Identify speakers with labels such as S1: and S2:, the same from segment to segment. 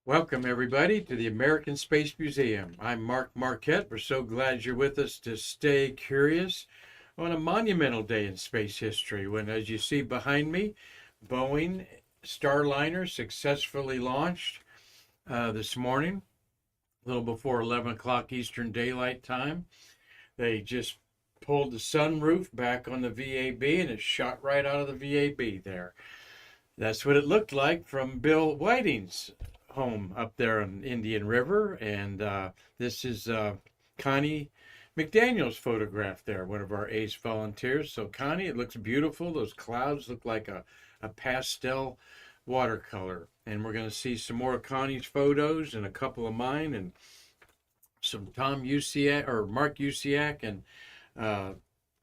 S1: Welcome, everybody, to the American Space Museum. I'm Marquette. We're so glad you're with us to stay curious on a monumental day in space history when, as you see behind me, Boeing Starliner successfully launched this morning, a little before 11 o'clock Eastern Daylight Time. They just pulled the sunroof back on the VAB and it shot right out of the VAB there. That's what it looked like from Bill Whiting's home up there on Indian River. And this is Connie McDaniel's photograph there, one of our ACE volunteers. So, Connie, it looks beautiful. Those clouds look like a pastel watercolor. And we're going to see some more of Connie's photos and a couple of mine and some Tom Usiak or Mark Usiak and uh,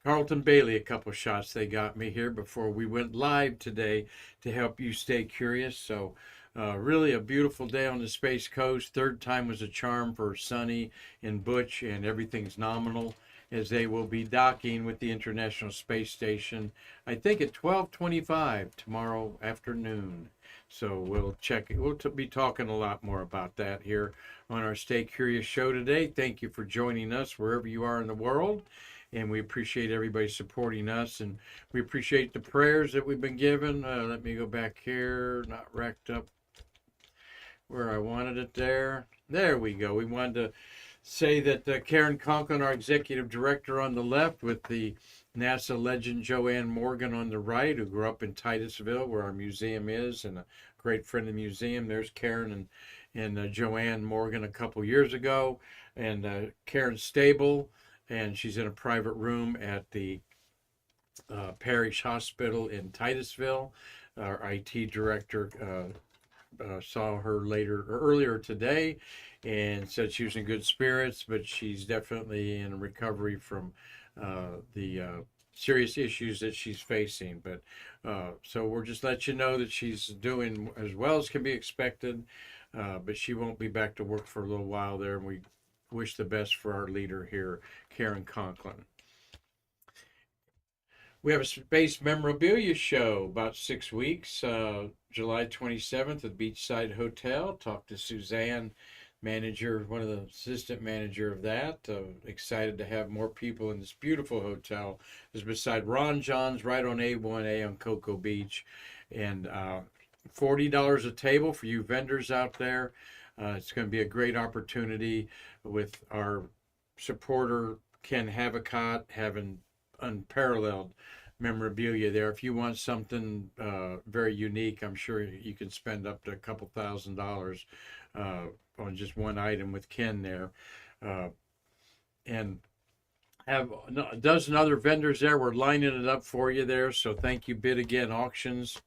S1: Carlton Bailey, a couple shots they got me here before we went live today to help you stay curious. So, really a beautiful day on the Space Coast. Third time was a charm for Sonny and Butch, and everything's nominal as they will be docking with the International Space Station, I think at 12:25 tomorrow afternoon. So we'll check it. We'll be talking a lot more about that here on our Stay Curious show today. Thank you for joining us wherever you are in the world. And we appreciate everybody supporting us, and we appreciate the prayers that we've been given. Let me go back here, not racked up where I wanted it there. There we go. We wanted to say that Karan Conklin, our executive director on the left, with the NASA legend Joanne Morgan on the right, who grew up in Titusville, where our museum is, and a great friend of the museum. There's Karan and Joanne Morgan a couple years ago, and Karen's stable, and she's in a private room at the parish hospital in Titusville. Our IT director saw her earlier today and said she was in good spirits, but she's definitely in recovery from the serious issues that she's facing. But so we're just let you know that she's doing as well as can be expected, but she won't be back to work for a little while there, and we wish the best for our leader here, Karan Conklin. We have a space memorabilia show about 6 weeks, July 27th at Beachside Hotel. Talked to Suzanne, manager, one of the assistant manager of that. Excited to have more people in this beautiful hotel. It's beside Ron John's right on A1A on Cocoa Beach. And $40 a table for you vendors out there. It's going to be a great opportunity with our supporter, Ken Havicott, having unparalleled memorabilia there. If you want something very unique, I'm sure you can spend up to a couple $1,000s on just one item with Ken there. And have a dozen other vendors there. We're lining it up for you there. So thank you, Bid Again Auctions,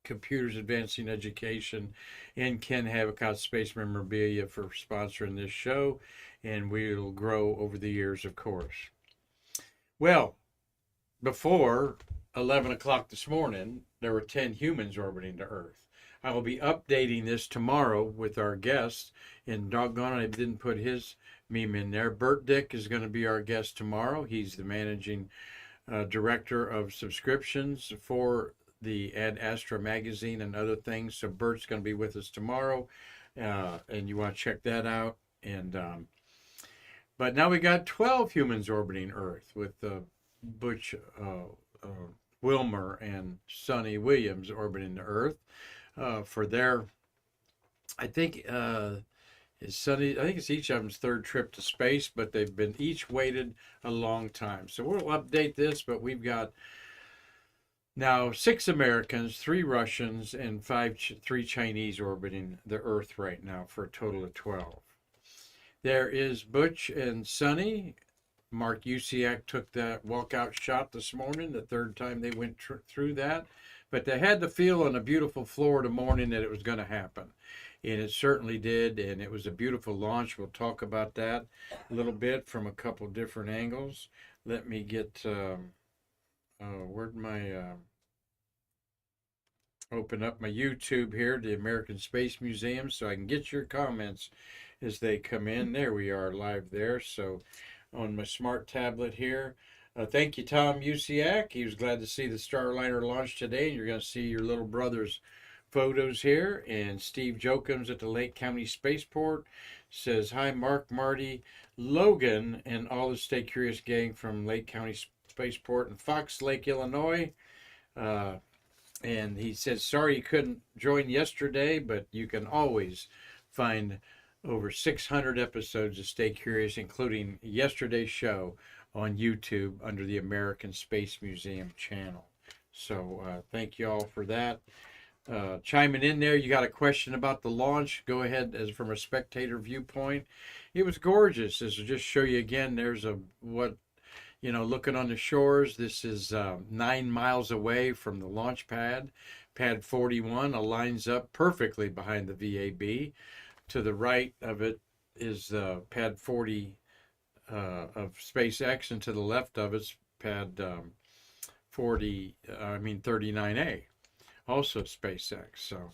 S1: Computers Advancing Education, and Ken Havicott Space Memorabilia for sponsoring this show, and we'll grow over the years, of course. Well, before 11 o'clock this morning, there were 10 humans orbiting the Earth. I will be updating this tomorrow with our guest, and doggone it, I didn't put his meme in there. Bert Dick is going to be our guest tomorrow. He's the managing director of subscriptions for the Ad Astra magazine and other things. So Bert's going to be with us tomorrow, and you want to check that out. And but now we got 12 humans orbiting Earth with Butch Wilmer and Sonny Williams orbiting the Earth for their, I think it's Sonny, I think it's each of them's third trip to space, but they've been each waited a long time. So we'll update this, but we've got now 6 Americans, 3 Russians, and 3 Chinese orbiting the Earth right now for a total of 12. There is Butch and Sonny. Mark Usiak took that walkout shot this morning, the third time they went through that. But they had the feel on a beautiful Florida morning that it was going to happen. And it certainly did, and it was a beautiful launch. We'll talk about that a little bit from a couple different angles. Let me get, where'd my, open up my YouTube here, the American Space Museum, so I can get your comments as they come in. There we are live there. So on my smart tablet here. Thank you, Tom Usiak. He was glad to see the Starliner launch today. You're going to see your little brothers photos here, and Steve Jokums at the Lake County Spaceport says, "Hi, Mark, Marty, Logan, and all the Stay Curious gang from Lake County Spaceport in Fox Lake, Illinois." And he says, "Sorry you couldn't join yesterday, but you can always find over 600 episodes of Stay Curious, including yesterday's show, on YouTube under the American Space Museum channel." So thank you all for that. Chiming in there, you got a question about the launch, go ahead. As from a spectator viewpoint, it was gorgeous. This will just show you again, there's looking on the shores. This is 9 miles away from the launch pad. Pad 41 aligns up perfectly behind the VAB. To the right of it is pad 40 of SpaceX, and to the left of it's pad 39A, also SpaceX. So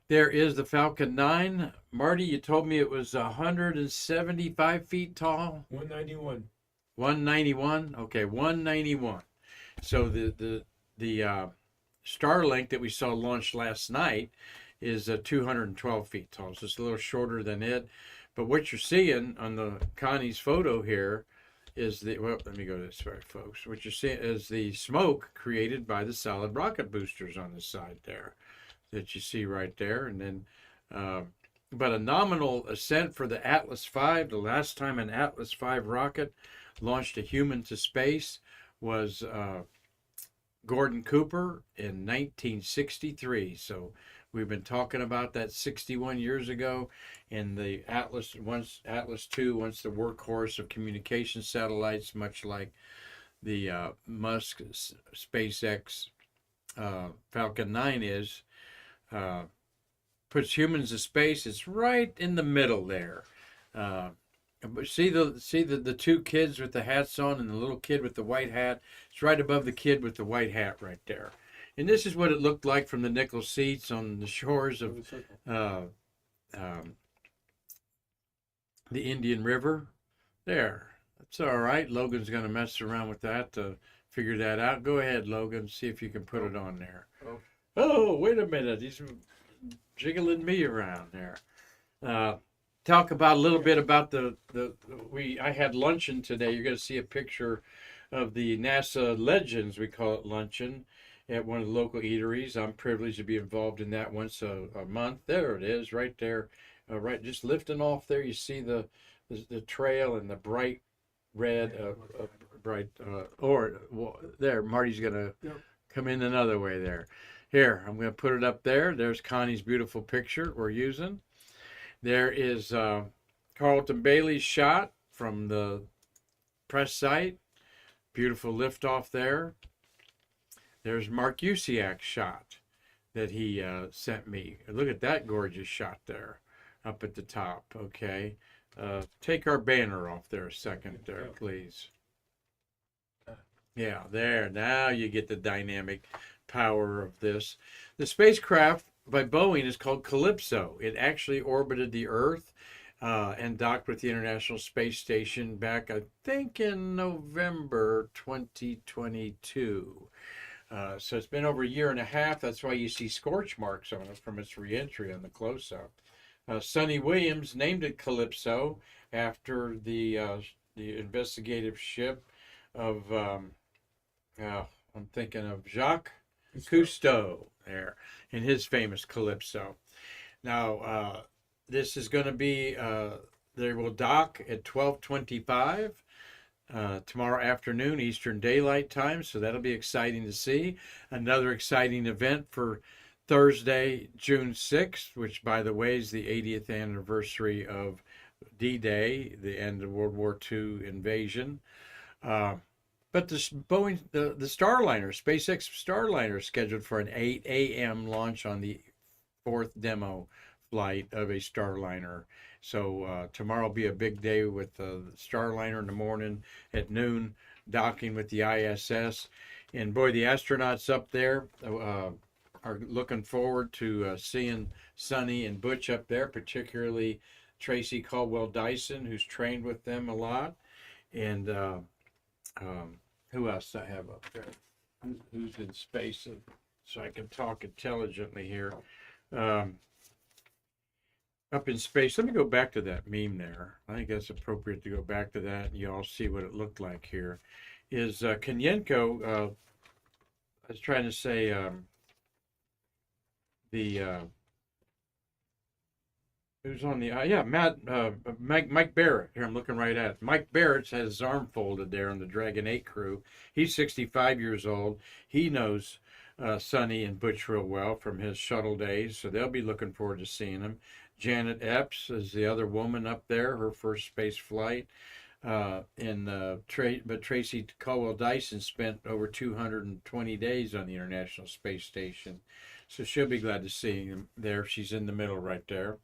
S1: there is the Falcon 9. Marty, you told me it was 175 feet tall?
S2: 191.
S1: 191? Okay, 191. So the Starlink that we saw launched last night is 212 feet tall. So it's a little shorter than it. But what you're seeing on the Connie's photo here is let me go this way, folks. What you're seeing is the smoke created by the solid rocket boosters on the side there that you see right there. And then, but a nominal ascent for the Atlas V. The last time an Atlas V rocket launched a human to space was Gordon Cooper in 1963. So we've been talking about that 61 years ago, and the Atlas II, once the workhorse of communication satellites, much like the Musk SpaceX Falcon 9 is, puts humans to space. It's right in the middle there. See the two kids with the hats on and the little kid with the white hat. It's right above the kid with the white hat right there. And this is what it looked like from the nickel seats on the shores of the Indian River. There. That's all right. Logan's going to mess around with that to figure that out. Go ahead, Logan. See if you can put it on there. Oh, wait a minute. He's jiggling me around there. Talk about a little bit about I had luncheon today. You're going to see a picture of the NASA Legends, we call it luncheon, at one of the local eateries. I'm privileged to be involved in that once a month. There it is, right there, right, just lifting off there. You see the trail and the bright red, there. Marty's gonna come in another way there. Here, I'm gonna put it up there. There's Connie's beautiful picture we're using. There is Carlton Bailey's shot from the press site. Beautiful liftoff there. There's Mark Usiak's shot that he sent me. Look at that gorgeous shot there up at the top. Okay. Take our banner off there a second there, please. Yeah, there. Now you get the dynamic power of this. The spacecraft by Boeing is called Calypso. It actually orbited the Earth and docked with the International Space Station back, I think, in November 2022. So it's been over a year and a half. That's why you see scorch marks on it from its reentry on the close-up. Sonny Williams named it Calypso after the investigative ship of, I'm thinking of Jacques Cousteau there, in his famous Calypso. Now, this is going to be, they will dock at 12:25 tomorrow afternoon, Eastern Daylight Time, so that'll be exciting to see. Another exciting event for Thursday, June 6th, which, by the way, is the 80th anniversary of D-Day, the end of World War II invasion. But the Starliner, SpaceX Starliner, is scheduled for an 8 a.m. launch on the 4th demo flight of a Starliner. So tomorrow will be a big day with the Starliner in the morning at noon, docking with the ISS. And boy, the astronauts up there are looking forward to seeing Sonny and Butch up there, particularly Tracy Caldwell Dyson, who's trained with them a lot. And who else I have up there? Who's in space? so I can talk intelligently here. Um, Up in space, let me go back to that meme there. I think that's appropriate to go back to that, and you all see what it looked like here. Is Konyenko, I was trying to say the who's on the yeah, Mike Barrett. Here I'm looking right at it. Mike Barrett's had his arm folded there on the Dragon 8 crew. He's 65 years old. He knows Sonny and Butch real well from his shuttle days, so they'll be looking forward to seeing him. Janet Epps is the other woman up there, her first space flight. But Tracy Caldwell Dyson spent over 220 days on the International Space Station. So she'll be glad to see him there. She's in the middle right there.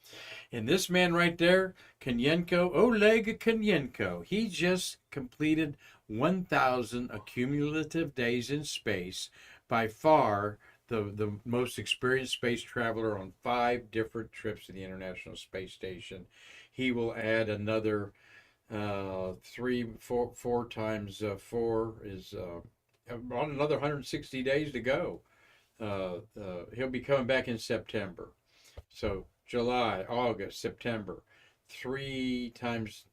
S1: And this man right there, Oleg Konyenko, he just completed 1,000 accumulative days in space. By far, the most experienced space traveler on 5 different trips to the International Space Station. He will add another 4 times 4 is on another 160 days to go. He'll be coming back in September. So July, August, September. 3 times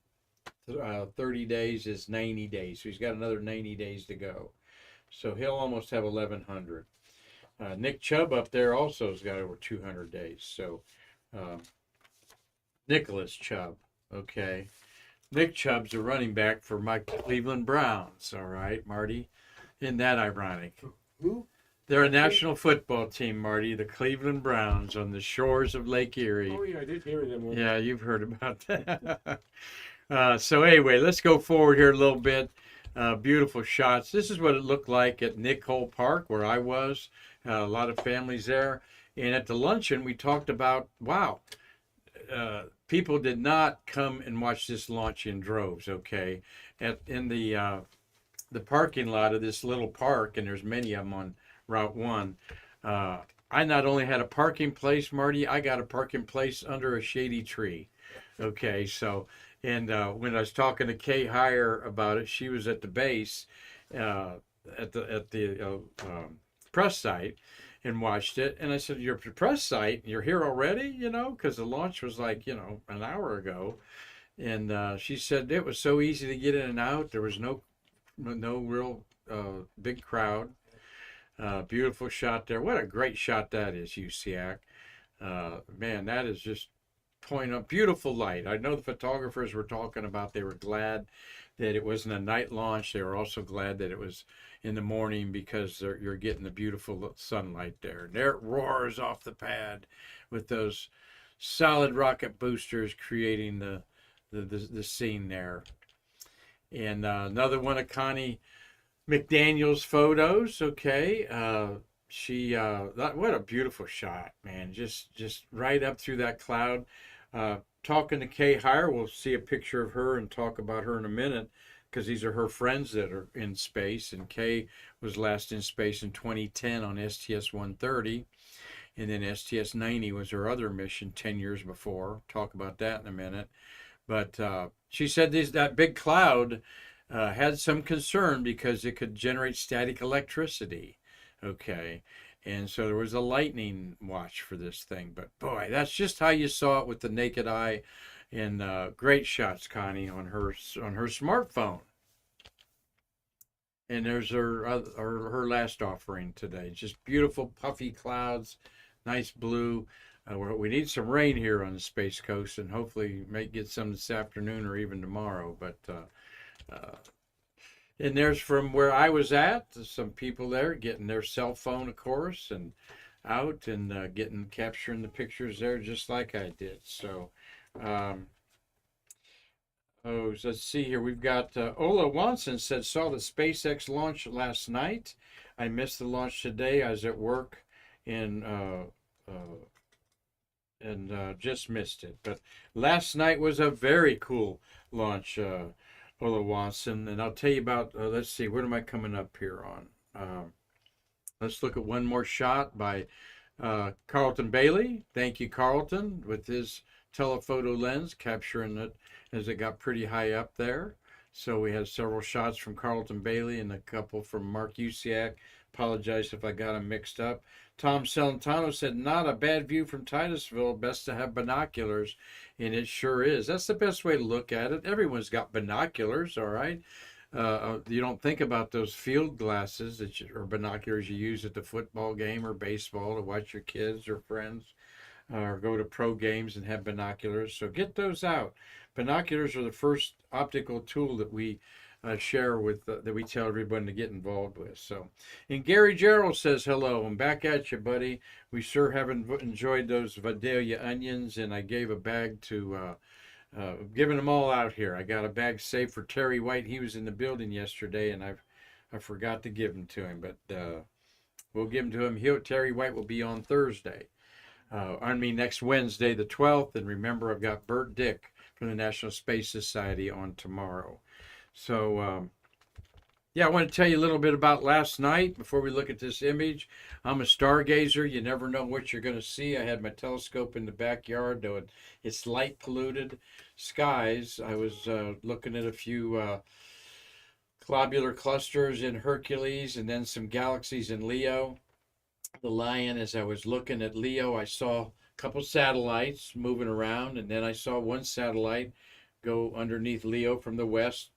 S1: 30 days is 90 days. So he's got another 90 days to go. So he'll almost have 1,100. Nick Chubb up there also has got over 200 days. So Nicholas Chubb, okay. Nick Chubb's a running back for my Cleveland Browns, all right, Marty? Isn't that ironic?
S2: Who?
S1: They're a national football team, Marty, the Cleveland Browns on the shores of Lake Erie.
S2: Oh, yeah, I did hear them.
S1: Yeah, you've heard about that. So anyway, let's go forward here a little bit. Beautiful shots. This is what it looked like at Nicole Park, where I was. A lot of families there. And at the luncheon, we talked about, wow, people did not come and watch this launch in droves, okay? In the parking lot of this little park, and there's many of them on Route 1, I not only had a parking place, Marty, I got a parking place under a shady tree. Okay, so, and when I was talking to Kay Heyer about it, she was at the base, at the press site, and watched it. And I said, "You're at the press site, you're here already, you know, because the launch was like, you know, an hour ago." And she said it was so easy to get in and out. There was no real big crowd. Beautiful shot there. What a great shot that is, USIAC. Man, that is just point up. Beautiful light. I know the photographers were talking about they were glad that it wasn't a night launch. They were also glad that it was in the morning because you're getting the beautiful sunlight there. And there it roars off the pad with those solid rocket boosters creating the scene there. And another one of Connie McDaniel's photos. Okay, what a beautiful shot, man. Just right up through that cloud. Talking to Kay Heyer, we'll see a picture of her and talk about her in a minute, because these are her friends that are in space. And Kay was last in space in 2010 on STS-130, and then STS-90 was her other mission 10 years before. Talk about that in a minute. But she said that big cloud had some concern because it could generate static electricity. Okay. And so there was a lightning watch for this thing. But boy, that's just how you saw it with the naked eye. And great shots, Connie, on her smartphone. And there's her last offering today. Just beautiful puffy clouds, nice blue. We need some rain here on the Space Coast, and hopefully may get some this afternoon or even tomorrow. But and there's from where I was at, some people there getting their cell phone, of course, and out and capturing the pictures there just like I did. So, let's see here. We've got Ola Wanson said, saw the SpaceX launch last night. I missed the launch today. I was at work and just missed it. But last night was a very cool launch, Ola Wanson. And I'll tell you about, let's see, what am I coming up here on? Let's look at one more shot by Carlton Bailey. Thank you, Carlton, with his telephoto lens, capturing it as it got pretty high up there. So we had several shots from Carlton Bailey and a couple from Mark Usiak, Apologize if I got them mixed up. Tom Celentano said, not a bad view from Titusville. Best to have binoculars. And it sure is. That's the best way to look at it. Everyone's got binoculars, all right? You don't think about those field glasses or binoculars you use at the football game or baseball to watch your kids or friends, or go to pro games and have binoculars. So get those out. Binoculars are the first optical tool that we share with, that we tell everyone to get involved with. So, and Gary Gerald says hello. I'm back at you, buddy. We sure have enjoyed those Vidalia onions, and I gave a bag to, giving them all out here. I got a bag saved for Terry White. He was in the building yesterday, and I forgot to give them to him, but we'll give them to him. Terry White will be on Thursday. Next Wednesday, the 12th. And remember, I've got Bert Dick from the National Space Society on tomorrow. So, yeah, I want to tell you a little bit about last night before we look at this image. I'm a stargazer. You never know what you're going to see. I had my telescope in the backyard, though it's light polluted skies. I was looking at a few globular clusters in Hercules and then some galaxies in Leo. The Lion, as I was looking at Leo, I saw a couple satellites moving around, and then I saw one satellite go underneath Leo from the west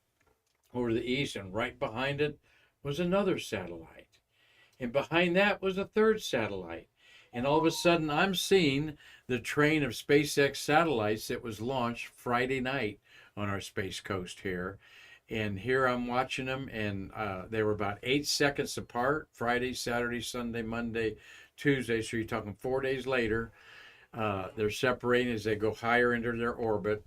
S1: over to the east, and right behind it was another satellite. And behind that was a third satellite. And all of a sudden, I'm seeing the train of SpaceX satellites that was launched Friday night on our Space Coast here. And here I'm watching them, and they were about 8 seconds apart, Friday, Saturday, Sunday, Monday, Tuesday. So you're talking 4 days later. They're separating as they go higher into their orbit.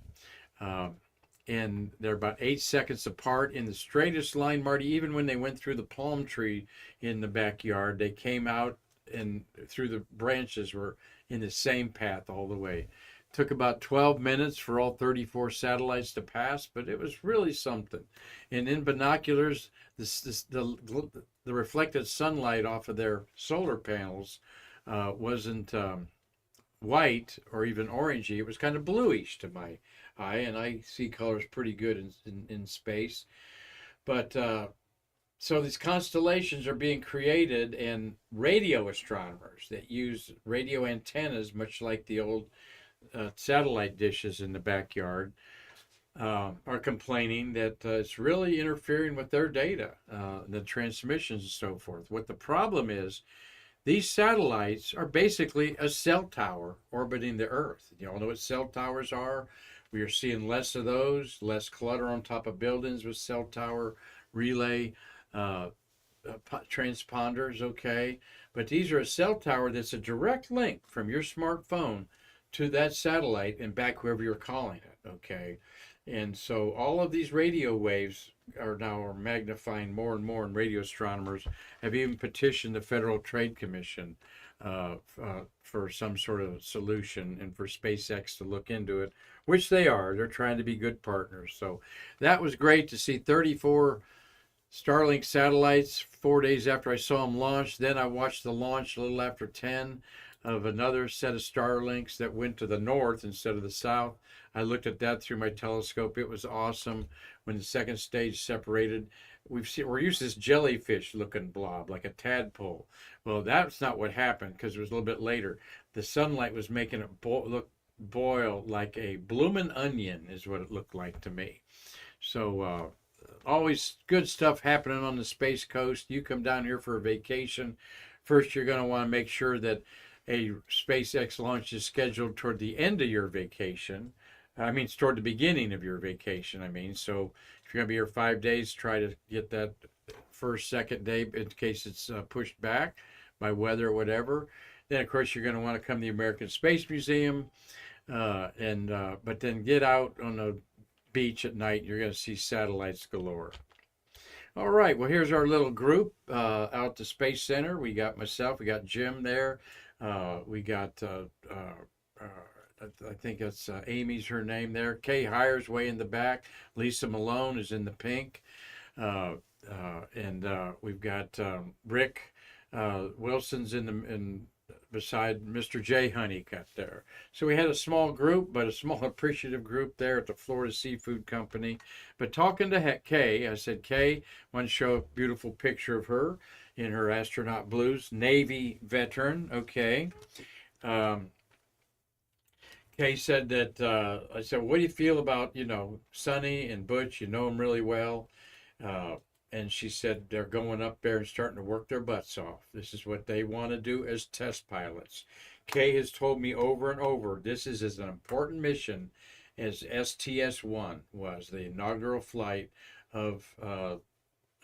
S1: And they're about 8 seconds apart in the straightest line, Marty. Even when they went through the palm tree in the backyard, they came out and through the branches were in the same path all the way. Took about 12 minutes for all 34 satellites to pass, but it was really something. And in binoculars, the reflected sunlight off of their solar panels wasn't white or even orangey. It was kind of bluish to my eye, and I see colors pretty good in space. But so these constellations are being created, and radio astronomers that use radio antennas, much like the old satellite dishes in the backyard, are complaining that it's really interfering with their data, the transmissions and so forth. What the problem is, these satellites are basically a cell tower orbiting the Earth. You all know what cell towers are. We are seeing less of those, less clutter on top of buildings with cell tower relay transponders, okay? But these are a cell tower that's a direct link from your smartphone to that satellite and back wherever you're calling it, okay? And so all of these radio waves are now magnifying more and more, and radio astronomers have even petitioned the Federal Trade Commission for some sort of solution and for SpaceX to look into it, which they are. They're trying to be good partners. So that was great to see 34 Starlink satellites 4 days after I saw them launch. Then I watched the launch a little after 10 of another set of Starlinks that went to the north instead of the south. I looked at that through my telescope. It was awesome when the second stage separated. We're used to this jellyfish-looking blob, like a tadpole. Well, that's not what happened, because it was a little bit later. The sunlight was making it boil like a bloomin' onion, is what it looked like to me. So always good stuff happening on the Space Coast. You come down here for a vacation. First, you're going to want to make sure that a SpaceX launch is scheduled toward the end of your vacation. It's toward the beginning of your vacation, So if you're going to be here 5 days, try to get that first, second day in case it's pushed back by weather or whatever. Then, of course, you're going to want to come to the American Space Museum. But then get out on the beach at night. You're going to see satellites galore. All right, well, here's our little group out at the Space Center. We got myself, we got Jim there. We got, I think it's Amy's her name there. Kay Hires way in the back. Lisa Malone is in the pink. And we've got Rick Wilson's in beside Mr. J. Honeycutt there. So we had a small group, but a small appreciative group there at the Florida Seafood Company. But talking to Kay, I said, Kay, I want to show a beautiful picture of her. in her astronaut blues. Navy veteran, okay. Um, Kay said that, I said, what do you feel about, Sonny and Butch? You know them really well. Uh, and she said they're going up there and starting to work their butts off. This is what they want to do as test pilots. Kay has told me over and over this is as an important mission as STS-1 was, the inaugural flight of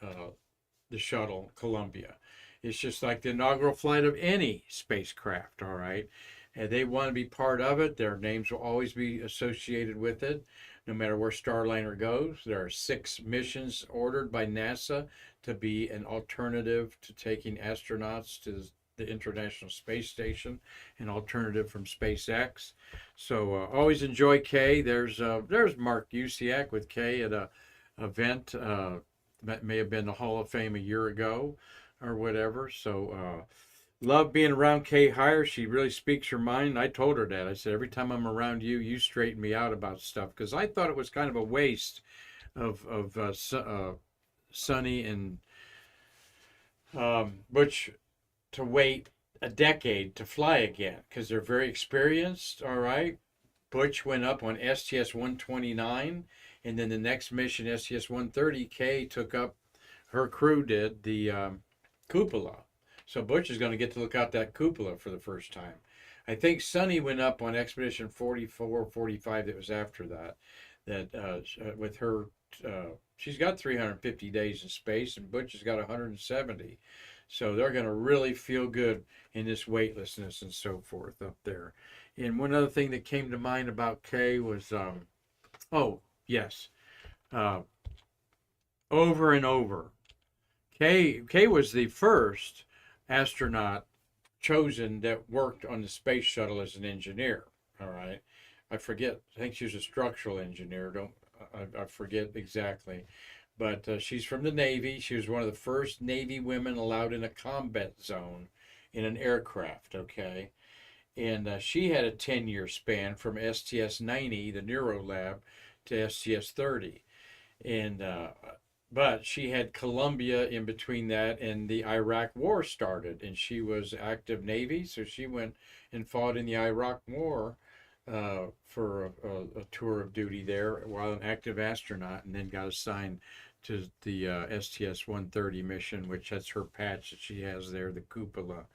S1: the shuttle Columbia. It's just like the inaugural flight of any spacecraft, all right? And they want to be part of it. Their names will always be associated with it, no matter where Starliner goes. There are 6 missions ordered by NASA to be an alternative to taking astronauts to the International Space Station, an alternative from SpaceX. So always enjoy Kay. There's Mark Usiak with Kay at a event that may have been the Hall of Fame a year ago or whatever. So love being around Kay Hire. She really speaks her mind. I told her that. I said, every time I'm around you, you straighten me out about stuff, because I thought it was kind of a waste of Sonny and Butch to wait a decade to fly again, because they're very experienced, all right? Butch went up on STS-129, and then the next mission, STS-130, Kay took up, her crew did, the cupola. So Butch is going to get to look out that cupola for the first time. I think Sonny went up on Expedition 44, 45, that was after that with her, she's got 350 days in space, and Butch has got 170. So they're going to really feel good in this weightlessness and so forth up there. And one other thing that came to mind about Kay was, oh, yes, over and over. Kay was the first astronaut chosen that worked on the space shuttle as an engineer. All right, I forget. I think she was a structural engineer. I forget exactly, but she's from the Navy. She was one of the first Navy women allowed in a combat zone in an aircraft. Okay, and she had a 10-year span from STS-90, the Neuro Lab, to STS-30, and but she had Columbia in between that, and the Iraq War started, and she was active Navy, so she went and fought in the Iraq War for a tour of duty there while an active astronaut, and then got assigned to the STS-130 mission, which that's her patch that she has there, the cupola.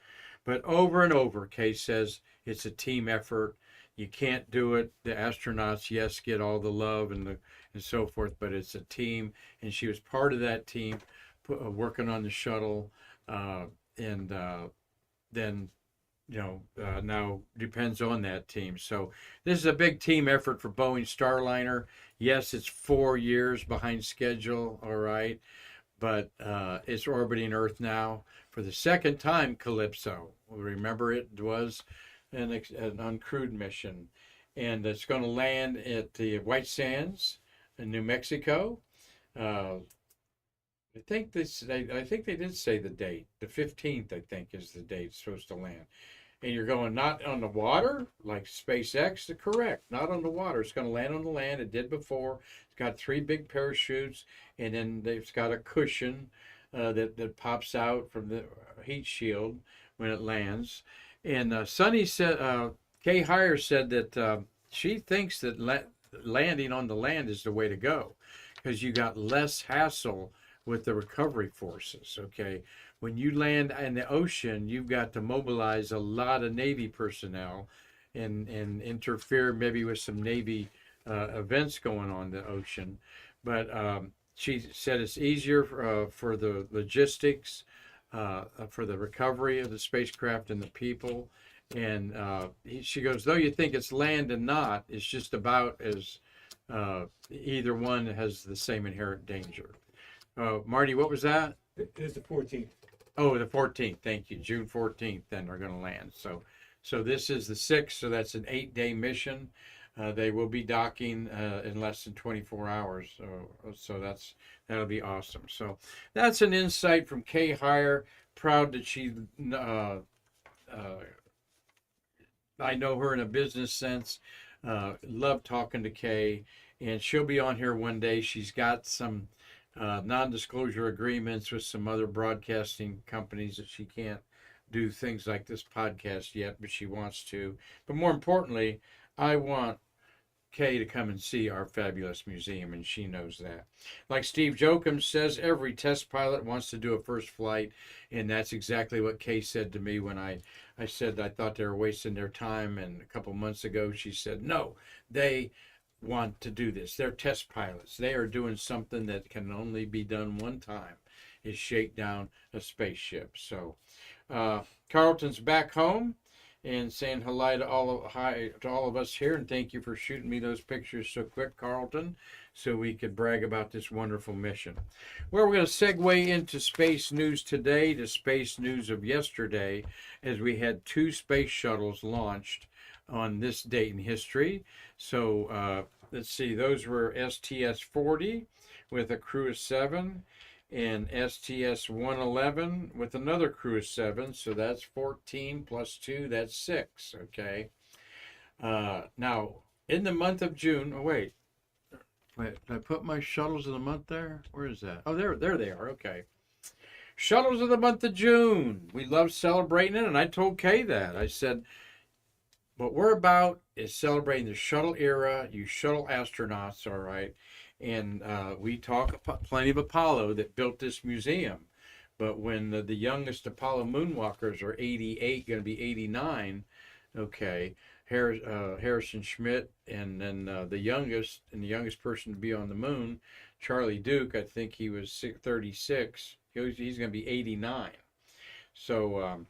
S1: But over and over, Kay says it's a team effort. You can't do it. The astronauts, yes, get all the love and so forth, but it's a team, and she was part of that team, working on the shuttle, and then now depends on that team. So this is a big team effort for Boeing Starliner. Yes, it's 4 years behind schedule, all right, but it's orbiting Earth now for the second time. Calypso, remember, it was an uncrewed mission, and it's going to land at the White Sands in New Mexico. I think they did say the date. The 15th, I think, is the date it's supposed to land. And you're going not on the water like SpaceX, correct? Not on the water. It's going to land on the land. It did before. It's got 3 big parachutes, and then it's got a cushion that pops out from the heat shield when it lands. And Sonny said, Kay Hire said that she thinks that landing on the land is the way to go, because you got less hassle with the recovery forces. Okay, when you land in the ocean, you've got to mobilize a lot of Navy personnel and interfere maybe with some Navy events going on in the ocean. But she said it's easier for the logistics, for the recovery of the spacecraft and the people. And she goes, though you think it's land and not, it's just about as either one has the same inherent danger. Marty, what was that?
S2: It's the 14th.
S1: Oh, the 14th. Thank you. June 14th, then they're going to land. So this is the 6th, so that's an 8-day mission. They will be docking in less than 24 hours. So that'll be awesome. So that's an insight from Kay Hire. Proud that she, I know her in a business sense. Love talking to Kay, and she'll be on here one day. She's got some non-disclosure agreements with some other broadcasting companies that she can't do things like this podcast yet, but she wants to. But more importantly, I want Kay to come and see our fabulous museum, and she knows that. Like Steve Jochum says, every test pilot wants to do a first flight, and that's exactly what Kay said to me when I said I thought they were wasting their time, and a couple months ago she said, no, they want to do this. They're test pilots. They are doing something that can only be done one time, is shake down a spaceship. So Carlton's back home and saying hi to all of us here, and thank you for shooting me those pictures so quick, Carlton, so we could brag about this wonderful mission. Well, we're going to segue into space news today to space news of yesterday, as we had 2 space shuttles launched on this date in history. So let's see, those were STS-40 with a crew of 7, and STS-111 with another crew of 7, so that's 14 plus 2, that's 6, okay? Now, in the month of June, wait, did I put my shuttles of the month there? Where is that? Oh, there they are, okay. Shuttles of the month of June. We love celebrating it, and I told Kay that. I said, what we're about is celebrating the shuttle era, you shuttle astronauts, all right? And we talk plenty of Apollo that built this museum. But when the youngest Apollo moonwalkers are 88, going to be 89, okay, Harrison Schmitt, and then the youngest person to be on the moon, Charlie Duke, I think he was 36. He's going to be 89. So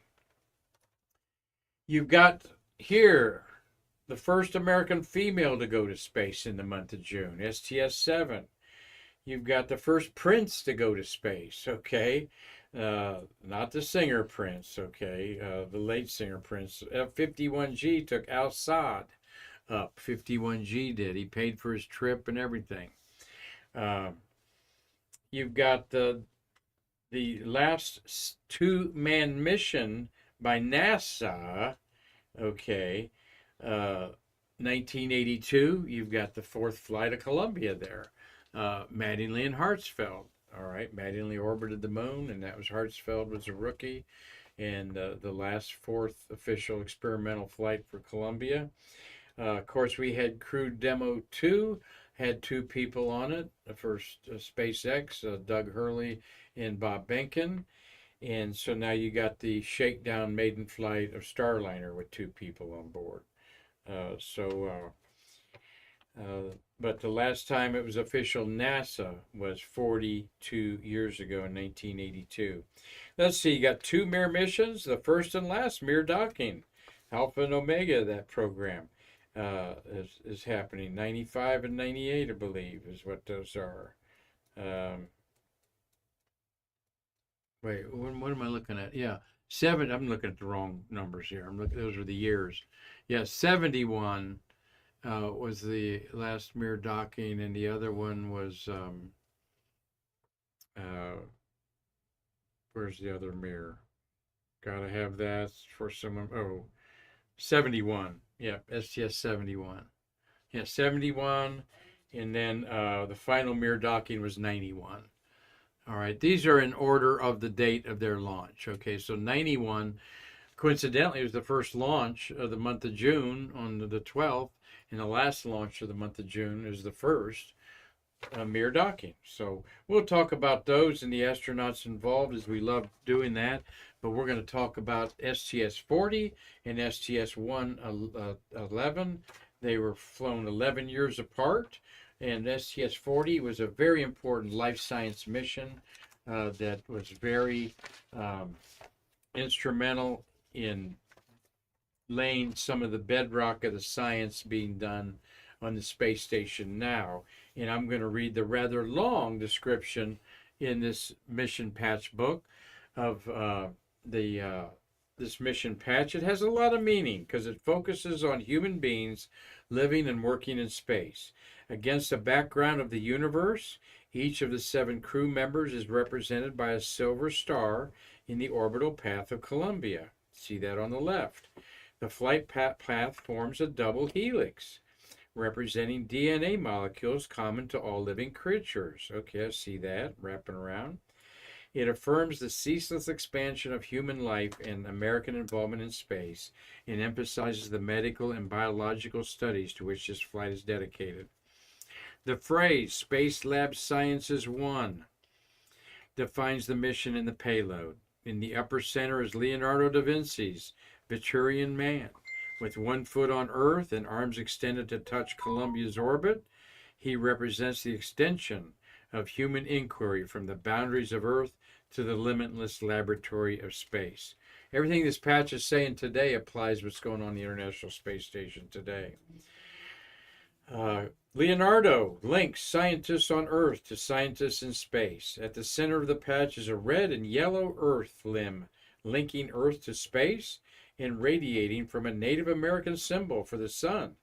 S1: you've got here the first American female to go to space in the month of June, STS-7. You've got the first Prince to go to space, okay? Not the singer Prince, okay? The late singer Prince. F-51G took Al Saad up. 51G did. He paid for his trip and everything. You've got the last 2-man mission by NASA, okay? 1982, you've got the 4th flight of Columbia there. Mattingly and Hartsfield. All right, Mattingly orbited the moon, and that was Hartsfield was a rookie. And the last 4th official experimental flight for Columbia. Of course, we had Crew Demo 2, had 2 people on it. The first SpaceX, Doug Hurley and Bob Behnken. And so now you got the shakedown maiden flight of Starliner with 2 people on board. But the last time it was official NASA was 42 years ago in 1982. Let's see, you got 2 Mir missions, the first and last Mir docking. Alpha and Omega, that program is happening. 95 and 98, I believe, is what those are. Wait, what am I looking at? Yeah, 7, I'm looking at the wrong numbers here. Those are the years. Yeah, 71 was the last Mir docking, and the other one was, where's the other Mir? Gotta have that for someone. Oh, 71. Yeah, STS-71. Yeah, 71, and then the final Mir docking was 91. All right, these are in order of the date of their launch. Okay, so 91, coincidentally, was the first launch of the month of June on the 12th, and the last launch of the month of June is the first Mir docking. So we'll talk about those and the astronauts involved, as we love doing that. But we're going to talk about STS-40 and STS-111. They were flown 11 years apart. And STS-40 was a very important life science mission that was very instrumental in laying some of the bedrock of the science being done on the space station now. And I'm going to read the rather long description in this mission patch book of this mission patch. It has a lot of meaning because it focuses on human beings living and working in space. Against a background of the universe, each of the 7 crew members is represented by a silver star in the orbital path of Columbia. See that on the left. The flight path forms a double helix. representing DNA molecules common to all living creatures. Okay, I see that wrapping around. It affirms the ceaseless expansion of human life and American involvement in space, and emphasizes the medical and biological studies to which this flight is dedicated. The phrase Space Lab Sciences 1 defines the mission and the payload. In the upper center is Leonardo da Vinci's Vitruvian Man. With 1 foot on Earth and arms extended to touch Columbia's orbit, he represents the extension of human inquiry from the boundaries of Earth to the limitless laboratory of space. Everything this patch is saying today applies to what's going on the International Space Station today. Leonardo links scientists on Earth to scientists in space. At the center of the patch is a red and yellow Earth limb linking Earth to space and radiating from a Native American symbol for the sun,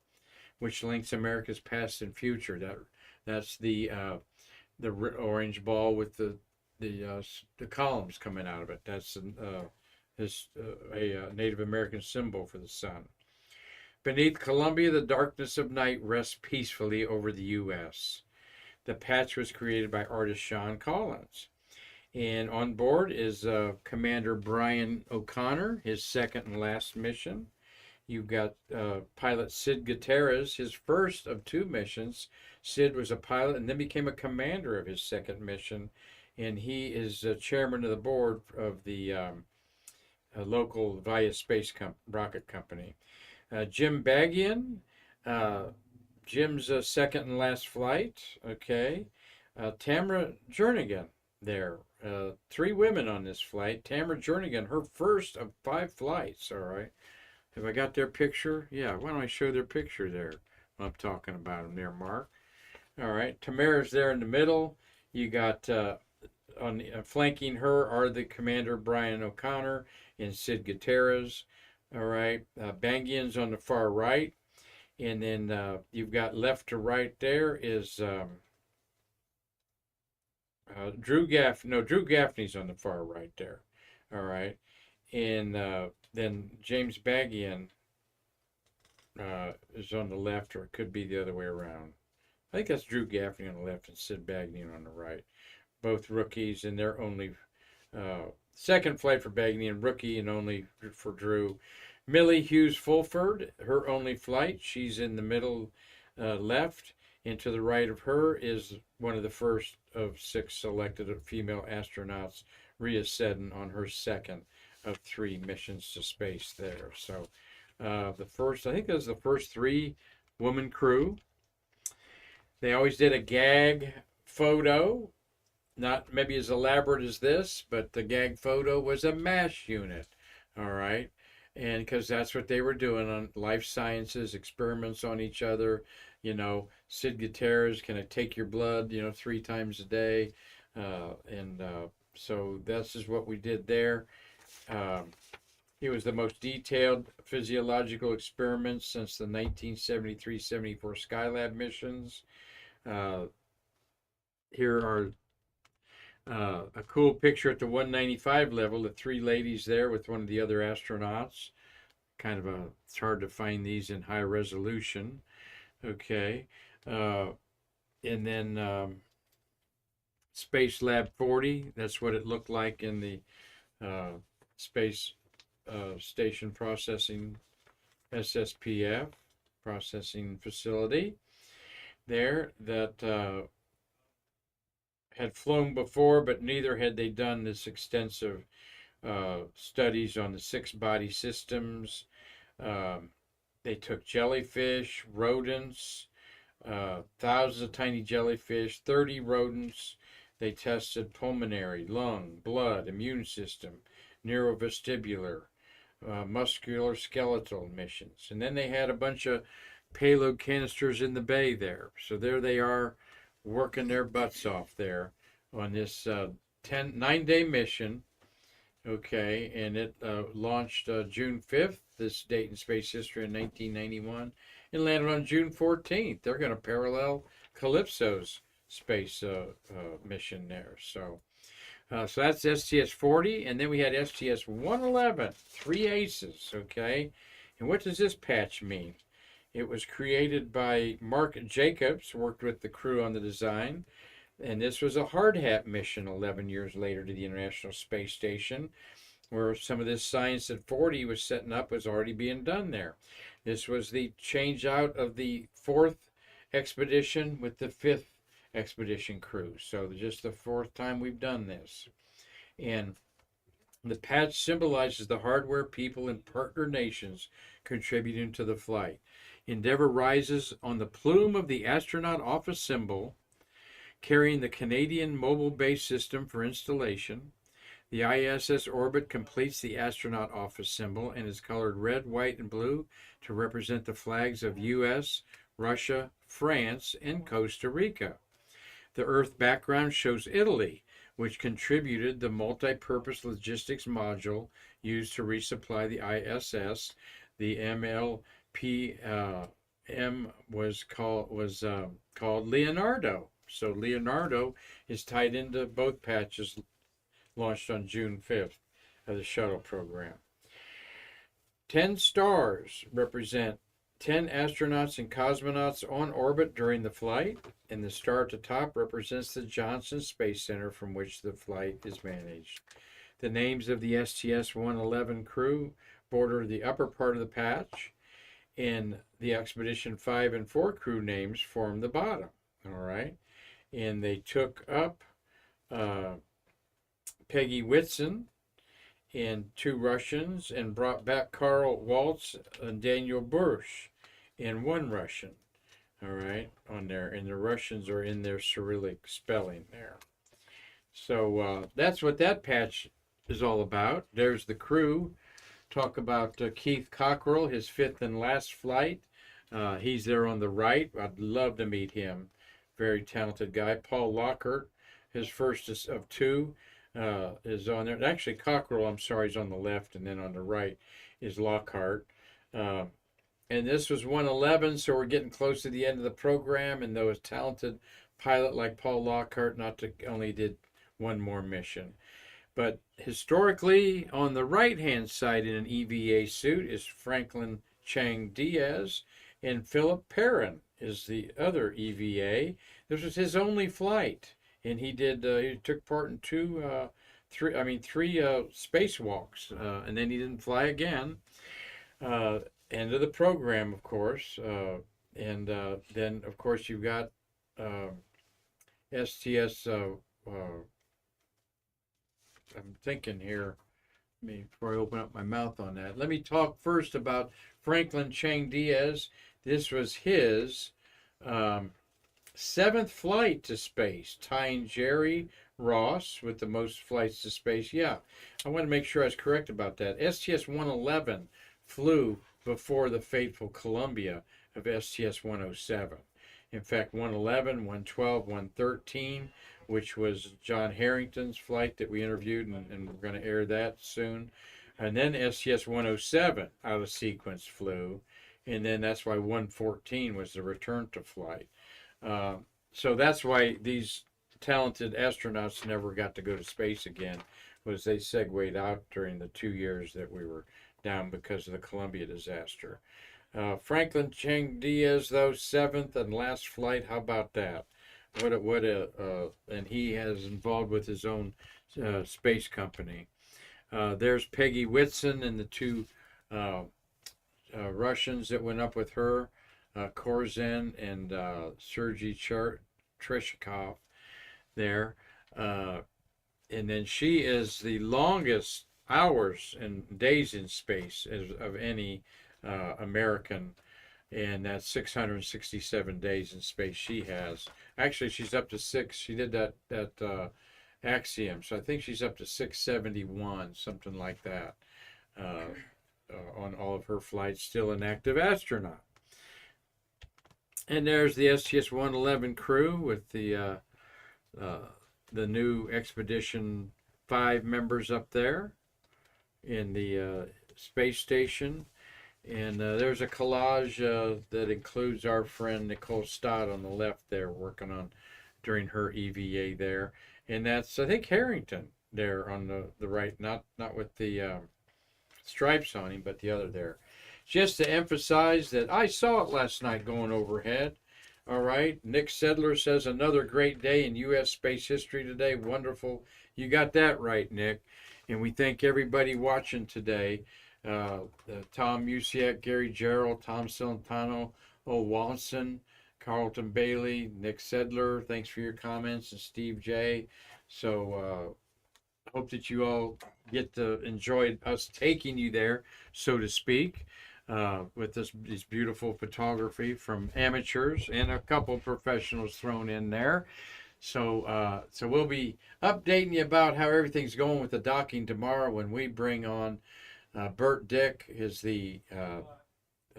S1: which links America's past and future. That's the orange ball with the columns coming out of it. That's a Native American symbol for the sun. Beneath Columbia, the darkness of night rests peacefully over the U.S. The patch was created by artist Sean Collins. And on board is Commander Brian O'Connor, his second and last mission. You've got pilot Sid Gutierrez, his first of 2 missions. Sid was a pilot and then became a commander of his second mission. And he is chairman of the board of the local Via Space Rocket Company. Jim Bagian, Jim's second and last flight. Okay. Tamara Jernigan there. 3 women on this flight. Tamara Jernigan, her first of 5 flights. All right. Have I got their picture? Yeah, why don't I show their picture there? I'm talking about them there, Mark. All right. Tamara's there in the middle. You got flanking her are the Commander Brian O'Connor and Sid Gutierrez. All right, Bangian's on the far right, and then you've got left to right there is Drew Gaffney's on the far right there. All right, and then James Bagian is on the left, or it could be the other way around. I think that's Drew Gaffney on the left and Sid Bagian on the right. Both rookies, and they're only second flight for Bagney and rookie and only for Drew. Millie Hughes Fulford, her only flight. She's in the middle left. And to the right of her is one of the first of 6 selected female astronauts, Rhea Seddon, on her second of 3 missions to space there. So I think that was the first 3-woman crew. They always did a gag photo. Not maybe as elaborate as this, but the gag photo was a MASH unit, all right? And because that's what they were doing on life sciences, experiments on each other. You know, Sid Gutierrez, can I take your blood, 3 times a day? So this is what we did there. It was the most detailed physiological experiments since the 1973-74 Skylab missions. Here are a cool picture at the 195 level, the 3 ladies there with one of the other astronauts. It's hard to find these in high resolution. Okay. And then Space Lab 40, that's what it looked like in the Space Station Processing SSPF processing facility there that had flown before, but neither had they done this extensive studies on the 6 body systems. They took jellyfish, rodents, thousands of tiny jellyfish, 30 rodents. They tested pulmonary, lung, blood, immune system, neurovestibular, musculoskeletal missions. And then they had a bunch of payload canisters in the bay there. So there they are, working their butts off there on this 9-day mission. Okay, and it launched June 5th, this date in space history in 1991, and landed on June 14th. They're going to parallel Calypso's space mission there. So that's STS-40, and then we had STS-111, 3 aces, okay? And what does this patch mean? It was created by Mark Jacobs, worked with the crew on the design. And this was a hard hat mission 11 years later to the International Space Station, where some of this science that 40 was setting up was already being done there. This was the change out of the fourth expedition with the fifth expedition crew. So just the fourth time we've done this. And the patch symbolizes the hardware, people, and partner nations contributing to the flight. Endeavour rises on the plume of the astronaut office symbol, carrying the Canadian Mobile Base System for installation. The ISS orbit completes the astronaut office symbol and is colored red, white, and blue to represent the flags of US, Russia, France, and Costa Rica. The Earth background shows Italy, which contributed the multi-purpose logistics module used to resupply the ISS. The MLPM was called Leonardo. So Leonardo is tied into both patches launched on June 5th of the shuttle program. 10 stars represent 10 astronauts and cosmonauts on orbit during the flight, and the star at the top represents the Johnson Space Center from which the flight is managed. The names of the STS-111 crew border the upper part of the patch, and the Expedition 5 and 4 crew names form the bottom. All right, and they took up Peggy Whitson and 2 Russians, and brought back Karl Waltz and Daniel Bursch and 1 Russian. All right, on there, and the Russians are in their Cyrillic spelling there. So that's what that patch is all about. There's the crew. Talk about Keith Cockrell, his 5th and last flight. He's there on the right. I'd love to meet him. Very talented guy. Paul Lockhart, his first of 2, is on there. Actually, Cockrell, I'm sorry, is on the left, and then on the right is Lockhart. And this was 111, so we're getting close to the end of the program, and though a talented pilot like Paul Lockhart only did 1 more mission. But historically, on the right-hand side in an EVA suit is Franklin Chang Diaz, and Philip Perrin is the other EVA. This was his only flight, and he took part in 3 spacewalks, and then he didn't fly again. End of the program, of course, and then of course you've got STS. I'm thinking here, before I open up my mouth on that. Let me talk first about Franklin Chang Diaz. This was his 7th flight to space, tying Jerry Ross with the most flights to space. Yeah, I want to make sure I was correct about that. STS-111 flew before the fateful Columbia of STS-107. In fact, 111, 112, 113, which was John Harrington's flight that we interviewed, and we're going to air that soon. And then STS-107 out of sequence flew, and then that's why 114 was the return to flight. So that's why these talented astronauts never got to go to space again, was they segued out during the 2 years that we were down because of the Columbia disaster. Franklin Chang Diaz, though, 7th and last flight. How about that? And he is involved with his own space company. There's Peggy Whitson and the 2 Russians that went up with her, Korzen and Sergei Treshikov there. And then she is the longest hours and days in space of any American, and that's 667 days in space she has. Actually, she's up to 6. She did that Axiom, so I think she's up to 671, something like that, on all of her flights. Still an active astronaut. And there's the STS-111 crew with the new Expedition 5 members up there in the space station. And there's a collage that includes our friend Nicole Stott on the left there, working on during her EVA there. And that's, I think, Harrington there on the right, not with the stripes on him, but the other there. just to emphasize that I saw it last night going overhead. All right. Nick Sedler says another great day in U.S. space history today. Wonderful. You got that right, Nick. And we thank everybody watching today. Tom Musiak, Gary Gerald, Tom Celentano, Walson, Carlton Bailey, Nick Sedler. Thanks for your comments, and Steve J. So hope that you all get to enjoy us taking you there, so to speak. With this beautiful photography from amateurs and a couple professionals thrown in there. So we'll be updating you about how everything's going with the docking tomorrow when we bring on Bert Dick, is the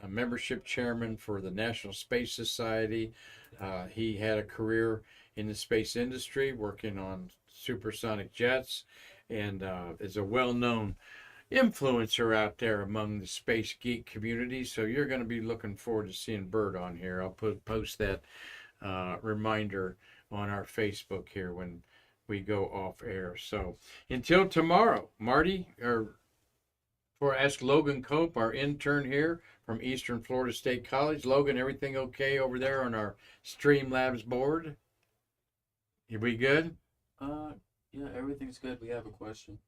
S1: membership chairman for the National Space Society. He had a career in the space industry working on supersonic jets, and is a well-known influencer out there among the space geek community. So you're going to be looking forward to seeing Bert on here. I'll post that reminder on our Facebook here when we go off air. So until tomorrow, Marty, ask Logan Cope, our intern here from Eastern Florida State College. Logan, everything okay over there on our Streamlabs board? Are we good?
S2: Yeah, everything's good. We have a question.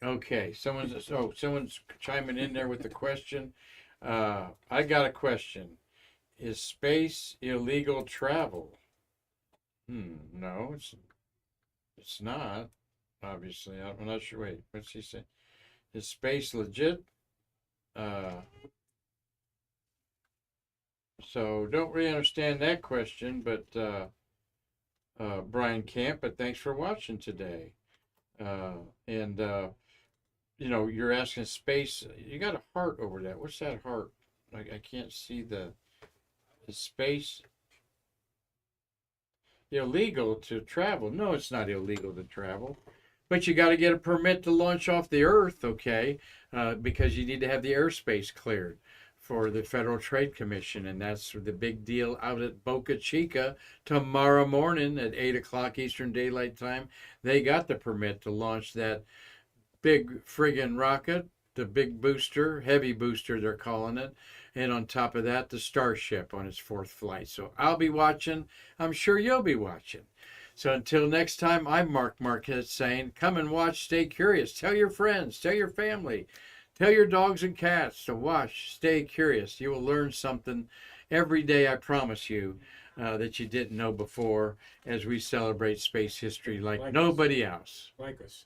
S1: Okay, someone's chiming in there with a question. I got a question. Is space illegal travel? No, it's not. Obviously, I'm not sure. Wait, what's he say? Is space legit? So don't really understand that question, but Brian Camp. But thanks for watching today. You're asking space. You got a heart over that. What's that heart? I can't see the space. Illegal to travel? No, it's not illegal to travel. But you got to get a permit to launch off the Earth, okay? Because you need to have the airspace cleared for the Federal Trade Commission. And that's the big deal out at Boca Chica tomorrow morning at 8 o'clock Eastern Daylight Time. They got the permit to launch that big friggin' rocket, the big booster, heavy booster they're calling it, and on top of that, the Starship on its 4th flight. So I'll be watching. I'm sure you'll be watching. So until next time, I'm Mark Marquette saying, come and watch, stay curious. Tell your friends, tell your family, tell your dogs and cats to watch, stay curious. You will learn something every day, I promise you, that you didn't know before as we celebrate space history like nobody else.
S3: Like us.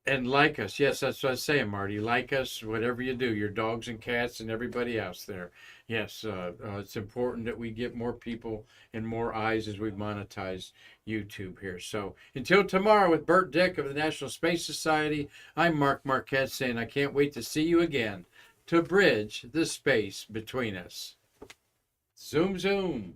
S1: And like us. Yes, that's what I was saying, Marty. Like us, whatever you do, your dogs and cats and everybody else there. Yes, it's important that we get more people and more eyes as we monetize YouTube here. So until tomorrow with Bert Dick of the National Space Society, I'm Mark Marquette saying I can't wait to see you again to bridge the space between us. Zoom, zoom.